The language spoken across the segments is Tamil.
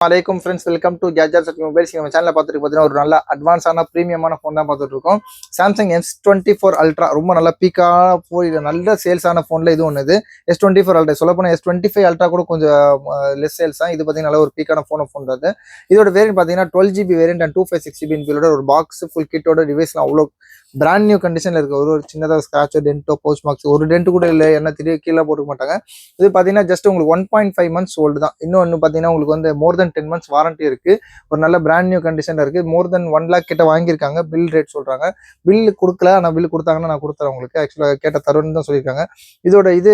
வணக்கம் friends, welcome to gadgets at mobiles. நம்ம சேனலில் பார்த்துட்டு பார்த்தீங்கன்னா ஒரு நல்ல அட்வான்ஸான ப்ரீமியமான ஃபோன் தான் பார்த்துட்டு இருக்கோம். சாம்சங் S24 அல்ட்ரா ரொம்ப நல்ல பீக்கான ஃபோன், இது நல்ல சேல்ஸான ஃபோனில் இது ஒன்று. S24 அல்ட்ரா சொல்லப்போனால் S25 அல்ட்ரா கூட கொஞ்சம் லெஸ் சேல்ஸ் தான். இது பார்த்தீங்கன்னா நல்ல ஒரு பீக்கான ஃபோன் அது. இதோட வேரியன்ட் பார்த்தீங்கன்னா 12GB வேரியன்ட் அண்ட் 256GB இன்பில்டோட ஒரு பாக்ஸ் ஃபுல் கிட்டோட டிவைஸ்லாம் அவ்வளோ பிராண்ட் நியூ கண்டிஷனில் இருக்குது. ஒரு சின்னதாக ஸ்க்ராட்ச், டென்ட்டோ, போஸ்ட் மார்க்ஸ் ஒரு டென்ட் கூட இல்லை, என்ன திடீர் கீழே போட்டுக்க மாட்டாங்க. இது பார்த்தீங்கன்னா ஜஸ்ட் உங்களுக்கு 1.5 months ஓல்டு தான். இன்னொன்று பார்த்தீங்கன்னா உங்களுக்கு வந்து மோர் தென் 10 months வாரண்டி இருக்கு. ஒரு நல்ல பிராண்ட் நியூ கண்டிஷன்ல இருக்கு. மோர் தென் 1 lakh கிட்ட வாங்கியிருக்காங்க. பில் ரேட் சொல்றாங்க. பில் கொடுக்கல, ஆனால் பில் கொடுத்தாங்கன்னா நான் கொடுத்துறேன் உங்களுக்கு. ஆக்சுவலாக கேட்ட தருன்னு தான் சொல்லியிருக்காங்க. இதோட இது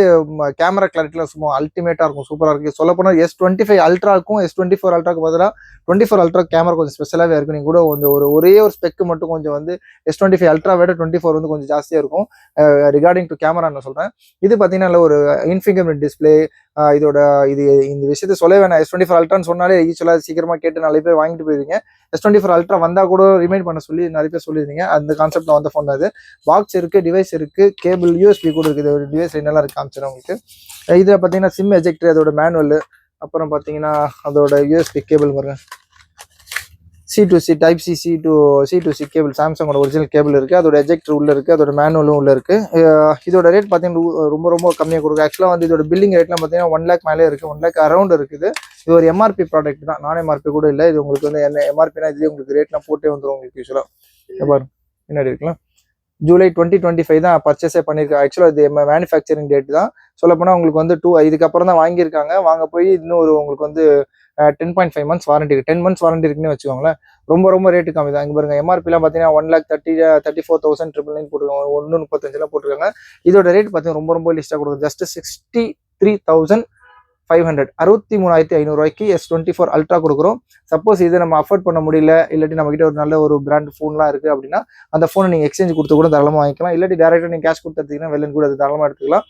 கேமரா கிளாரிட்டிலாம் சும்மா அல்டிமேட்டா இருக்கும், சூப்பராக இருக்கு. சொல்ல போனால் S25 அல்ட்ராக்கும் S24 அல்ட்ராக்கு பதிலாக 24 அல்ட்ரா கேமரா கொஞ்சம் ஸ்பெஷலாகவே இருக்கும். நீங்கள் கூட கொஞ்சம் ஒரே ஒரு ஸ்பெக்கு மட்டும் கொஞ்சம் வந்து S25 அல்ட்ரா விட 24 வந்து கொஞ்சம் ஜாஸ்தியாக இருக்கும் ரிகார்டிங் டு கேமரா நான் சொல்கிறேன். இது பார்த்தீங்கன்னா ஒரு இன்ஃபிங்கர் டிஸ்பிளே. இதோட இந்த விஷயத்த சொல்ல வேணாம். S24 அல்ட்ரான்னு சொன்னாலே ஈஸியாக சீக்கிரமாக கேட்டு நிறைய பேர் வாங்கிட்டு போயிருவீங்க. S24 அல்ட்ரா வந்தால் கூட ரிமைண்ட் பண்ண சொல்லி நிறைய பேர் சொல்லியிருந்தீங்க. அந்த கான்செப்ட்ல வந்த ஃபோன் அது. பாக்ஸ் இருக்கு, டிவைஸ் இருக்கு, கேபிள் USB கூட இருக்குது. ஒரு டிவைஸ் என்னெல்லாம் இருக்கு காமிச்சிடும் உங்களுக்கு. இதில் பார்த்தீங்கன்னா சிம் எஜெக்டர், அதோட மேனுவல், அப்புறம் பார்த்தீங்கன்னா அதோட USB கேபிள் பாருங்க, C2C டைப் C2C கேபிள், சாம்சங்கோட ஒரிஜினல் கேபிள் இருக்குது. அதோட எஜெக்டர் உள்ள இருக்குது, அதோட மேனுவலும் உள்ள இருக்குது. இதோட ரேட் பார்த்தீங்கன்னா ரொம்ப கம்மியாக கொடுக்கும். ஆக்சுவலாக வந்து இதோட பில்லிங் ரேட்லாம் பார்த்தீங்கன்னா 1 lakh மேலே இருக்குது, 1 lakh அரௌண்ட் இருக்குது. இது ஒரு MRP ப்ராடக்ட் தான், நான் MRP கூட இல்லை. இது உங்களுக்கு வந்து என்ன MRPனா இதுலேயே உங்களுக்கு ரேட்லாம் போட்டே வந்துடும் உங்களுக்கு. யூஸ்வலாக பாருங்க என்ன இருக்கலாம், ஜூலை 2025 தான் பர்ச்சேஸே பண்ணியிருக்காங்க. ஆக்சுவலாக இது மேனுஃபேக்சரிங் டேட் தான். சொல்லப்போனால் உங்களுக்கு வந்து இதுக்கப்புறம் தான் வாங்கியிருக்காங்க. வாங்க போய் இன்னும் உங்களுக்கு வந்து 10.5 months வாரண்டி இருக்கு. 10 months வாரண்டி இருக்குன்னு வச்சுக்கோங்களேன். ரொம்ப ரேட்டு கம்மி தான். இங்கே பாருங்க, MRPலாம் பார்த்தீங்கன்னா 1,34,999 போட்டுருக்காங்க, 135 போட்டிருக்காங்க. இதோட ரேட் பார்த்தீங்கன்னா ரொம்ப லிஸ்ட்டாக கொடுக்கும். ஜஸ்ட் 63,500 63,500 S24 அல்ட்ரா கொடுக்குறோம். சப்போஸ் இது நம்ம அஃபோர்ட் பண்ண முடியல, இல்லாட்டி நம்ம கிட்ட ஒரு நல்ல ஒரு பிராண்ட் ஃபோன்லாம் இருக்குது அப்படின்னா அந்த ஃபோனை நீங்கள் எக்ஸ்சேஞ்ச் கொடுத்து கூட தாராளமாக வாங்கிக்கலாம். இல்லாட்டி டேரெக்டாக நீங்கள் கேஷ் கொடுத்து எடுத்தீங்கன்னா வெளில கூட அது தாராளமாக எடுத்துக்கலாம்.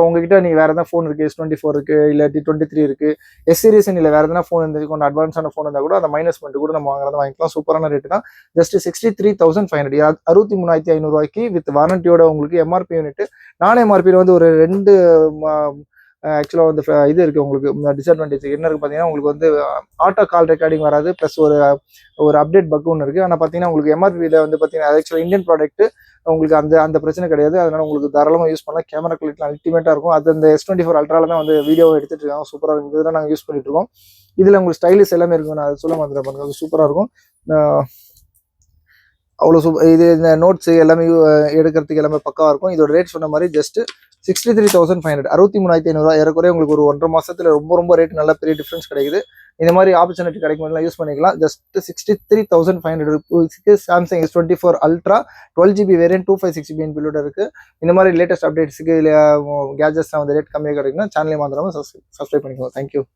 உங்ககிட்ட நீங்கள் வேறு எதாவது ஃபோன் இருக்குது, S24 இருக்குது, இல்லாட்டி 23 இருக்குது, S series இல்லை வேறு எதனா ஃபோன் இருந்து கொஞ்சம் அட்வான்ஸான ஃபோன் இருந்தால் கூட அந்த மைனஸ் பண்ணிட்டு கூட நம்ம வாங்கிக்கலாம். சூப்பரான ரேட்டு தான். ஜஸ்ட் 63,500 63,500 வித் வாரண்டியோட உங்களுக்கு MRP யூனிட். நான் MRPயில் வந்து ஒரு 2 ஆக்சுவலாக வந்து இது இருக்குது. உங்களுக்கு டிஸ்அட்வான்டேஜ் என்ன இருக்குது பார்த்தீங்கன்னா, உங்களுக்கு வந்து ஆட்டோ கால் ரெக்கார்டிங் வராது, ப்ளஸ் ஒரு அப்டேட் பக் ஒன்று இருக்குது. ஆனால் பார்த்தீங்கன்னா உங்களுக்கு MRPயில் வந்து பார்த்தீங்கன்னா ஆக்சுவலாக இந்தியன் ப்ராடக்ட், உங்களுக்கு அந்த பிரச்சனை கிடையாது. அதனால உங்களுக்கு தாராளமாக யூஸ் பண்ணலாம். கேமரா குவாலிட்டி அல்டிமேட்டாக இருக்கும். அது அந்த S24 அல்ட்ரால தான் வந்து வீடியோ எடுத்துட்டு இருக்காங்க. சூப்பராக இருக்கும். இதெல்லாம் நாங்கள் யூஸ் பண்ணிட்டு இருக்கோம். இதில் உங்களுக்கு ஸ்டைலிஷ் எல்லாமே இருக்கும். நான் சொல்ல மாதிரி பாருங்க, அது சூப்பராக இருக்கும். அவ்வளோ இது இந்த நோட்ஸ் எல்லாமே எடுக்கிறதுக்கு எல்லாமே பக்காவாக இருக்கும். இதோட ரேட் சொன்ன மாதிரி ஜஸ்ட் 63,500 63,500 ஏறக்குறைய உங்களுக்கு ஒரு 1.5 மாசத்துல ரொம்ப ரேட் நல்ல பெரிய டிஃப்ரென்ஸ் கிடைக்குது. இந்த மாதிரி ஆப்பர்ச்சுனிட்டி கிடைக்கும் யூஸ் பண்ணிக்கலாம். Just 63,500 Samsung S24 ultra 12GB variant 256GB inbuilt இருக்கு. இந்த மாதிரி லேட்டஸ்ட் அப்டேட்ஸுக்கு இல்லை கேஜெட்ஸ்லாம் வந்து ரேட் கம்மியாக கிடைக்குன்னா சேனலையும் மாத்திரமா சப்ஸ்கிரைப் பண்ணிக்கோங்க. தேங்க்யூ.